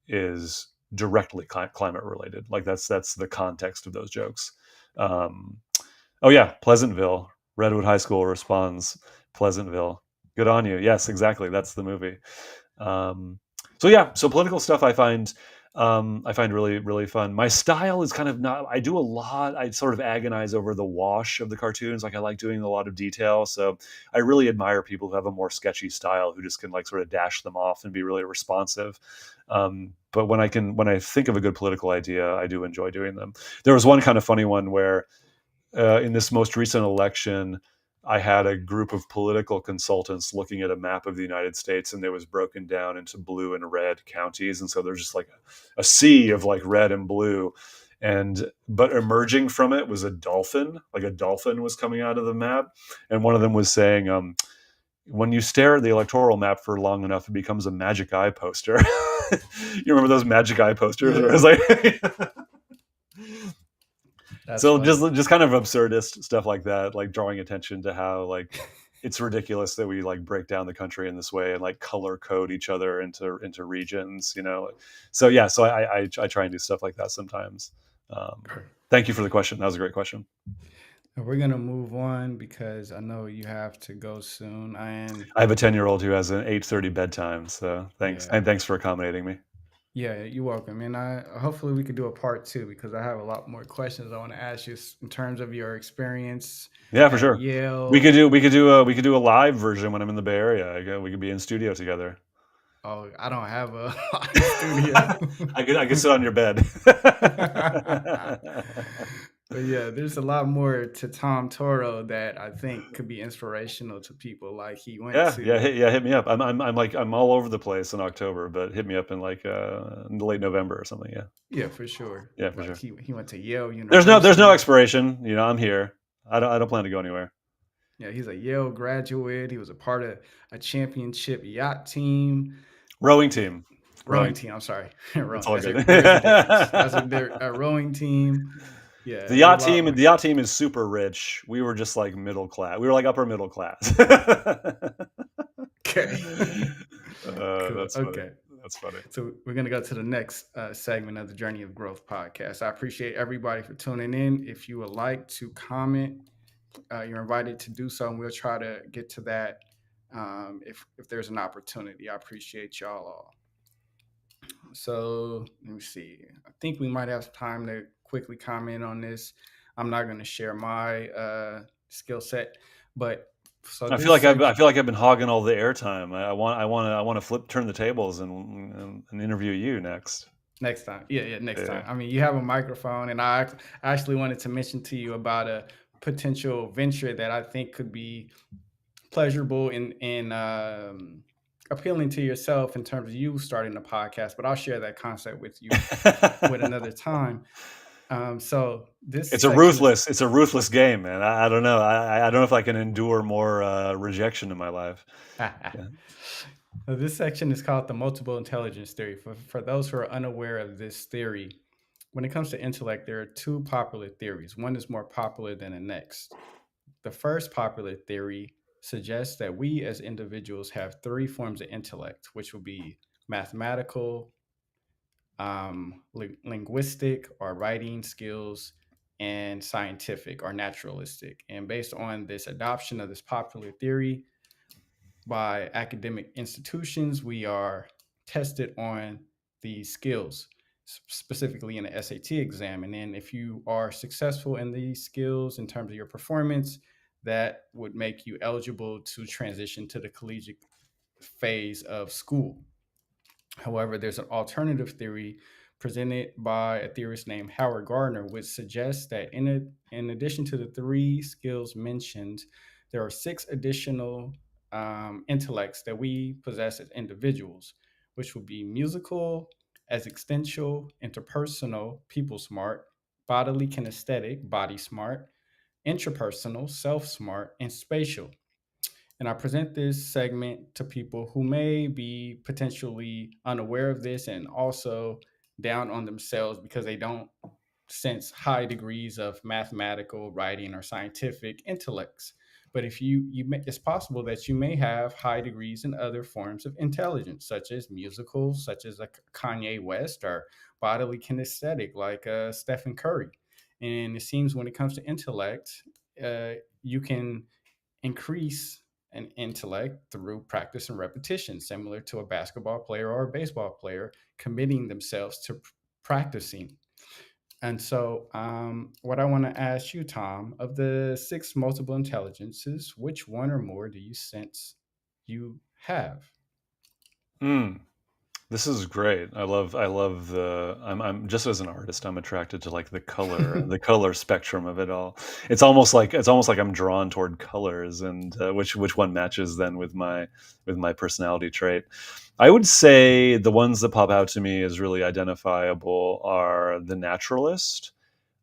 is directly climate related. Like that's the context of those jokes. Um, oh yeah, Pleasantville. Redwood High School responds, Pleasantville. Good on you. Yes, exactly. That's the movie. Um, so yeah, so political stuff I find really really fun. My style is kind of not. I do a lot. I sort of agonize over the wash of the cartoons. Like I like doing a lot of detail. So I really admire people who have a more sketchy style who just can like sort of dash them off and be really responsive. But when I think of a good political idea, I do enjoy doing them. There was one kind of funny one where in this most recent election, I had a group of political consultants looking at a map of the United States, and it was broken down into blue and red counties, and so there's just like a sea of like red and blue, and but emerging from it was a dolphin. Like a dolphin was coming out of the map, and one of them was saying, "When you stare at the electoral map for long enough, it becomes a magic eye poster." You remember those magic eye posters? Where it was Yeah, like that's so funny. just kind of absurdist stuff like that, like drawing attention to how like it's ridiculous that we like break down the country in this way and like color code each other into regions, you know. So yeah, so I try and do stuff like that sometimes. Thank you for the question. That was a great question. And we're gonna move on because I know you have to go soon. And I have a 10-year-old who has an 8:30 bedtime, so thanks, yeah, and thanks for accommodating me. yeah, you're welcome. And I hopefully we could do a part two because I have a lot more questions I want to ask you in terms of your experience Yeah, for at sure. We Yale. could do we could do a we could do a live version when I'm in the Bay Area. We could be in studio together. Oh, I don't have a live studio. I could sit on your bed. But yeah, there's a lot more to Tom Toro that I think could be inspirational to people. Like he went Yeah, to, hit me up. I'm all over the place in October, but hit me up in like in late November or something. Yeah, yeah, for sure. yeah, for Like sure. he went to Yale There's no University. expiration. You know, I'm here. I don't plan to go anywhere. Yeah, he's a Yale graduate. He was a part of a championship yacht team, Rowing team, rowing rowing. team. I'm sorry, It's rowing. all good. There's a difference. That's a rowing team. Yeah, there's a lot The more. yacht team is super rich. We were just like middle class. We were like upper middle class. Okay, cool. That's funny. Okay. That's funny. So we're going to go to the next segment of the Journey of Growth podcast. I appreciate everybody for tuning in. If you would like to comment, you're invited to do so, and we'll try to get to that if there's an opportunity. I appreciate y'all all. So let me see. I think we might have time to quickly comment on this. I'm not going to share my skill set, but so this I section. feel like I've been hogging all the airtime. I want to turn the tables and interview you next. Next time. Yeah, yeah, next Yeah. time. I mean, you have a microphone, and I actually wanted to mention to you about a potential venture that I think could be pleasurable and appealing to yourself in terms of you starting a podcast. But I'll share that concept with you with another time. So this section is It's a ruthless game, man. I don't know. I don't know if I can endure more rejection in my life. Yeah. this section is called the multiple intelligence theory. For those who are unaware of this theory, when it comes to intellect, there are two popular theories. One is more popular than the next. The first popular theory suggests that we as individuals have three forms of intellect, which will be mathematical, linguistic or writing skills, and scientific or naturalistic. And based on this adoption of this popular theory by academic institutions, we are tested on these skills, specifically in the SAT exam. And then if you are successful in these skills in terms of your performance, that would make you eligible to transition to the collegiate phase of school. However, there's an alternative theory presented by a theorist named Howard Gardner, which suggests that in addition to the three skills mentioned, there are six additional intellects that we possess as individuals, which would be musical, existential, interpersonal, people smart, bodily kinesthetic, body smart, intrapersonal, self smart, and spatial. And I present this segment to people who may be potentially unaware of this and also down on themselves because they don't sense high degrees of mathematical, writing, or scientific intellects. But if it's possible that you may have high degrees in other forms of intelligence, such as musical, such as a Kanye West, or bodily kinesthetic, like Stephen Curry. And it seems when it comes to intellect, you can increase an intellect through practice and repetition, similar to a basketball player or a baseball player committing themselves to practicing. And so, what I want to ask you, Tom, of the six multiple intelligences, which one or more do you sense you have? Mm. This is great. I love I'm just as an artist, I'm attracted to like the color spectrum of it all. It's almost like I'm drawn toward colors and which one matches then with my personality trait. I would say the ones that pop out to me as really identifiable are the naturalist.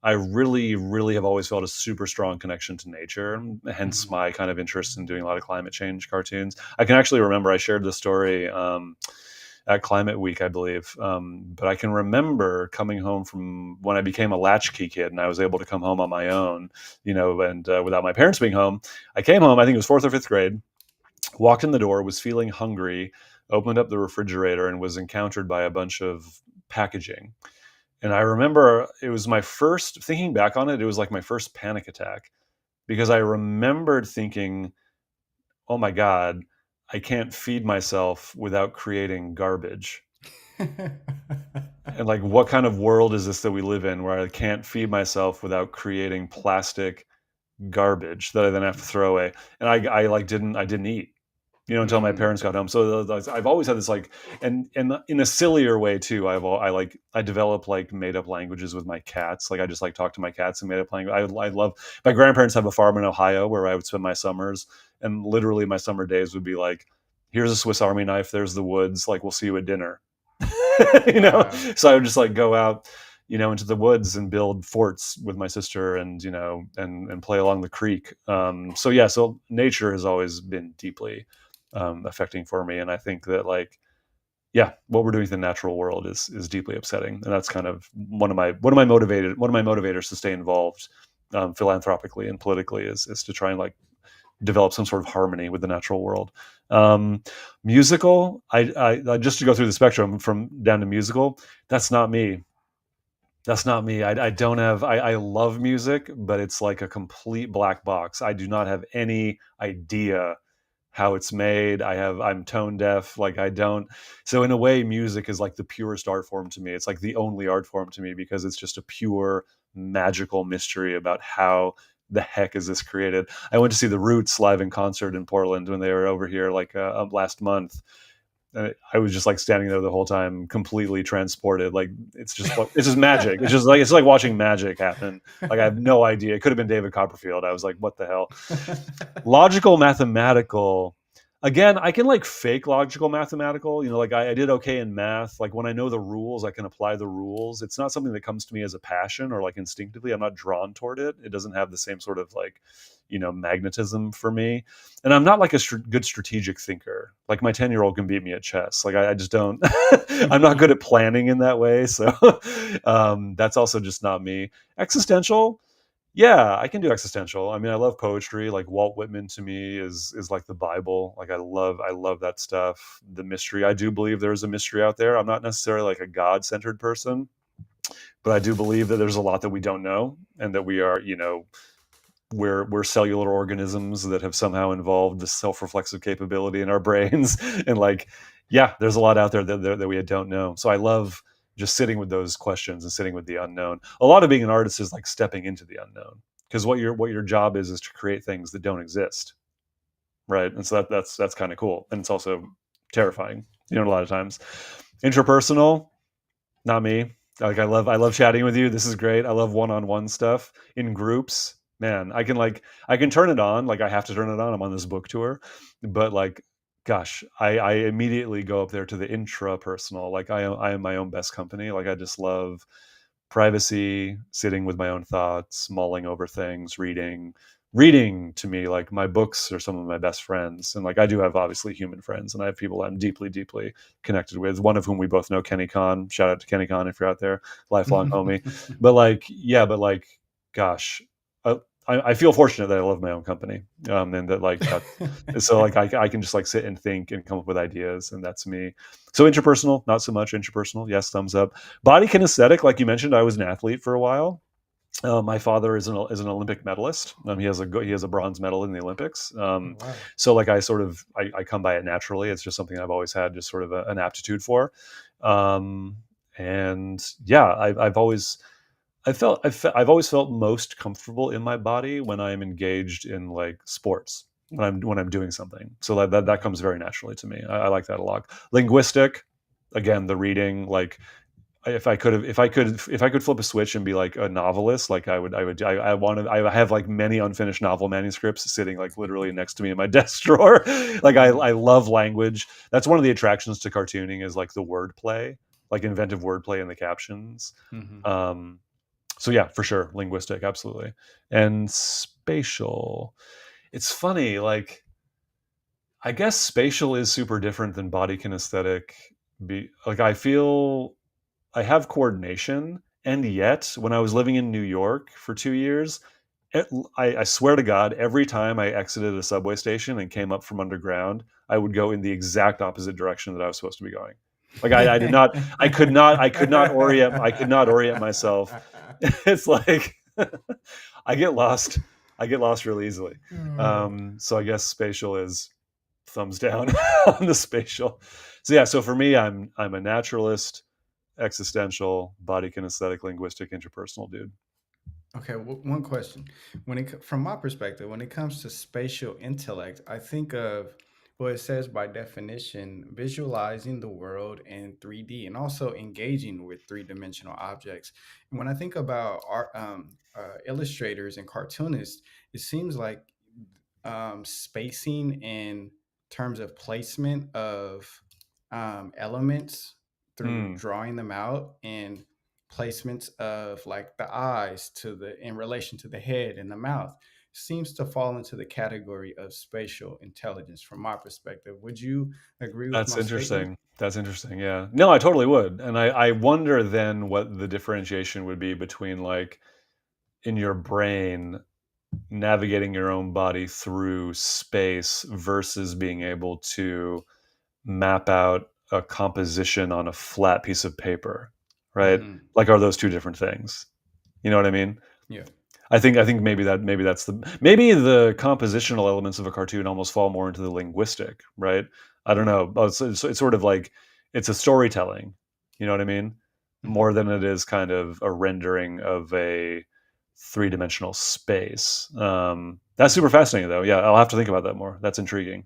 I really have always felt a super strong connection to nature, hence Mhm. my kind of interest in doing a lot of climate change cartoons. I can actually remember I shared this story at Climate Week, I believe. But I can remember coming home from when I became a latchkey kid and I was able to come home on my own, and without my parents being home. I came home, I think it was fourth or fifth grade, walked in the door, was feeling hungry, opened up the refrigerator, and was encountered by a bunch of packaging. And I remember it was my first, thinking back on it, it was like my first panic attack because I remembered thinking, oh my God, I can't feed myself without creating garbage. And like, what kind of world is this that we live in where I can't feed myself without creating plastic garbage that I then have to throw away? And I like I didn't eat, until my Mm. parents got home. So I've always had this like, and in a sillier way too. I develop like made up languages with my cats. Like I just like talk to my cats and made up language. I love my grandparents have a farm in Ohio where I would spend my summers, and literally my summer days would be like, here's a Swiss Army knife. There's the woods. Like we'll see you at dinner. Wow. So I would just like go out, into the woods and build forts with my sister, and and play along the creek. So yeah, so nature has always been deeply affecting for me, and I think that like yeah, what we're doing in the natural world is deeply upsetting, and that's kind of one of my motivators to stay involved philanthropically and politically is to try and like develop some sort of harmony with the natural world. Um, musical, I just to go through the spectrum from down to musical, that's not me. That's not me. I don't have. I love music, but it's like a complete black box. I do not have any idea how it's made. I'm tone deaf. Like I don't. So in a way, music is like the purest art form to me. It's like the only art form to me because it's just a pure magical mystery about how the heck is this created. I went to see the Roots live in concert in Portland when they were over here like last month, I was just like standing there the whole time, completely transported. Like it's just magic. It's like watching magic happen. Like I have no idea. It could have been David Copperfield. I was like, what the hell? Logical mathematical, again, I can like fake logical mathematical, like I did okay in math. Like when I know the rules, I can apply the rules. It's not something that comes to me as a passion or like instinctively. I'm not drawn toward it. It doesn't have the same sort of like magnetism for me. And I'm not like a good strategic thinker. Like my 10-year-old can beat me at chess. Like I just don't. I'm not good at planning in that way. So that's also just not me. Existential, yeah, I can do existential. I mean, I love poetry. Like Walt Whitman to me is like the Bible. Like I love that stuff. The mystery. I do believe there's a mystery out there. I'm not necessarily like a God-centered person, but I do believe that there's a lot that we don't know, and that we are, we're cellular organisms that have somehow involved this self-reflexive capability in our brains. And like, yeah, there's a lot out there that we don't know. So I love just sitting with those questions and sitting with the unknown. A lot of being an artist is like stepping into the unknown, because what your job is to create things that don't exist, right? And so that's kind of cool, and it's also terrifying, a lot of times. Interpersonal, not me. Like I love chatting with you. This is great. I love one-on-one stuff in groups. Man, I can turn it on. Like I have to turn it on. I'm on this book tour, but like, gosh, I immediately go up there to the intrapersonal. Like I am my own best company. Like I just love privacy, sitting with my own thoughts, mulling over things, reading to me, like my books are some of my best friends. And like I do have obviously human friends, and I have people I'm deeply, deeply connected with, one of whom we both know, Kenny Kahn. Shout out to Kenny Kahn if you're out there, lifelong homie. But like, yeah, but like, gosh, I feel fortunate that I love my own company, and that like that. So like I can just like sit and think and come up with ideas, and that's me. So interpersonal, not so much. Interpersonal, yes, thumbs up. Body kinesthetic, like you mentioned, I was an athlete for a while. My father is an Olympic medalist. He has a bronze medal in the Olympics. Oh, wow. So like I come by it naturally. It's just something I've always had just sort of an aptitude for. Um, and yeah, I've always felt most comfortable in my body when I'm engaged in like sports, when I'm doing something. So that comes very naturally to me. I like that a lot. Linguistic, again, the reading, like if I could flip a switch and be like a novelist, like I have like many unfinished novel manuscripts sitting like literally next to me in my desk drawer. Like I love language. That's one of the attractions to cartooning, is like the wordplay, like inventive wordplay in the captions. Hmm. um so yeah, for sure, linguistic, absolutely. And spatial, it's funny, like I guess spatial is super different than body kinesthetic. Like I feel I have coordination, and yet when I was living in New York for 2 years, I swear to God, every time I exited a subway station and came up from underground, I would go in the exact opposite direction that I was supposed to be going. Like I did not, I could not orient myself. It's like I get lost. I get lost really easily. Oh. So I guess spatial is thumbs down on the spatial. So yeah, so for me, I'm a naturalist, existential, body kinesthetic, linguistic, interpersonal dude. Okay, one question. From my perspective, when it comes to spatial intellect, I think of, well, it says by definition, visualizing the world in 3D and also engaging with three-dimensional objects. And when I think about art, illustrators and cartoonists, it seems like spacing in terms of placement of elements through Mm, drawing them out, and placements of like the eyes to the in relation to the head and the mouth seems to fall into the category of spatial intelligence from my perspective. Would you agree with that's my statement? interesting. That's interesting. Yeah. No, I totally would. And I wonder then what the differentiation would be between like in your brain navigating your own body through space versus being able to map out a composition on a flat piece of paper, right? Hmm. Like, are those two different things? You know what I mean? Yeah. I think maybe the compositional elements of a cartoon almost fall more into the linguistic, right? I don't Yeah. know. It's sort of like it's a storytelling. You know what I mean? Hmm. More than it is kind of a rendering of a three-dimensional space. That's super Hmm. fascinating, though. Yeah, I'll have to think about that more. That's intriguing.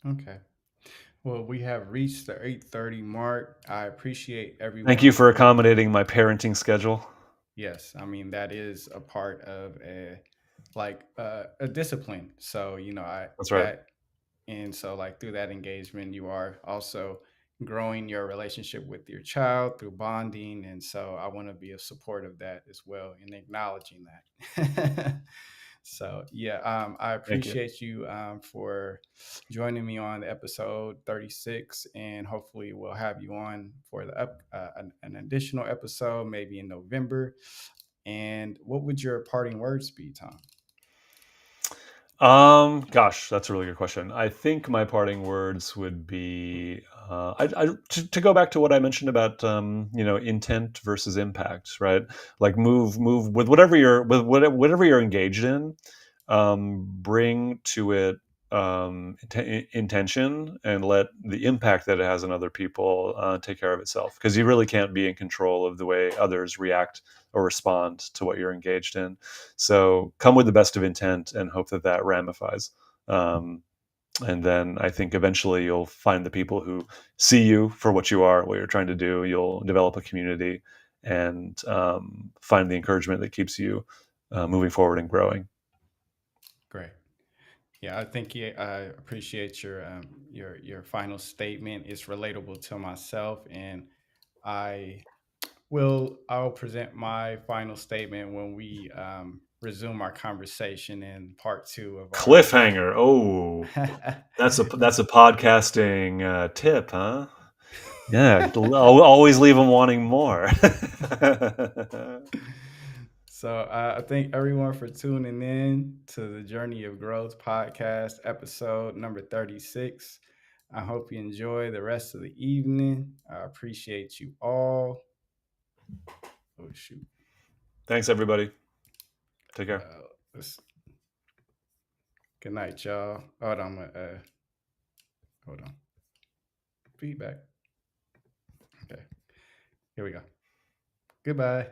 Okay. Well, we have reached the 8:30 mark. I appreciate Thank everyone you for for. accommodating my parenting schedule. Yes, I mean that is a part of a discipline. So, I That's right. that and so like through that engagement you are also growing your relationship with your child through bonding, and so I want to be a support of that as well and acknowledging that. So yeah, I Thank you. appreciate you for joining me on episode 36, and hopefully we'll have you on for an additional episode maybe in November. And what would your parting words be, Tom? Gosh, that's a really good question. I think my parting words would be, to go back to what I mentioned about, intent versus impact, right? Like move with whatever you're engaged in, bring to it intention and let the impact that it has on other people take care of itself. Because you really can't be in control of the way others react or respond to what you're engaged in. So come with the best of intent and hope that that ramifies. Um, and then I think eventually you'll find the people who see you for what you are, what you're trying to do. You'll develop a community and find the encouragement that keeps you moving forward and growing. Great. Yeah, I think I appreciate your final statement. It's relatable to myself, and I I'll present my final statement when we resume our conversation in part two of our. Cliffhanger. Oh, that's a podcasting tip, huh? Yeah, always leave them wanting more. So I thank everyone for tuning in to the Journey of Growth podcast, episode number 36. I hope you enjoy the rest of the evening. I appreciate you all. Oh shoot. Thanks, everybody. Take care. Let's, good night, y'all. Hold on. Hold on. Feedback. Okay. Here we go. Goodbye.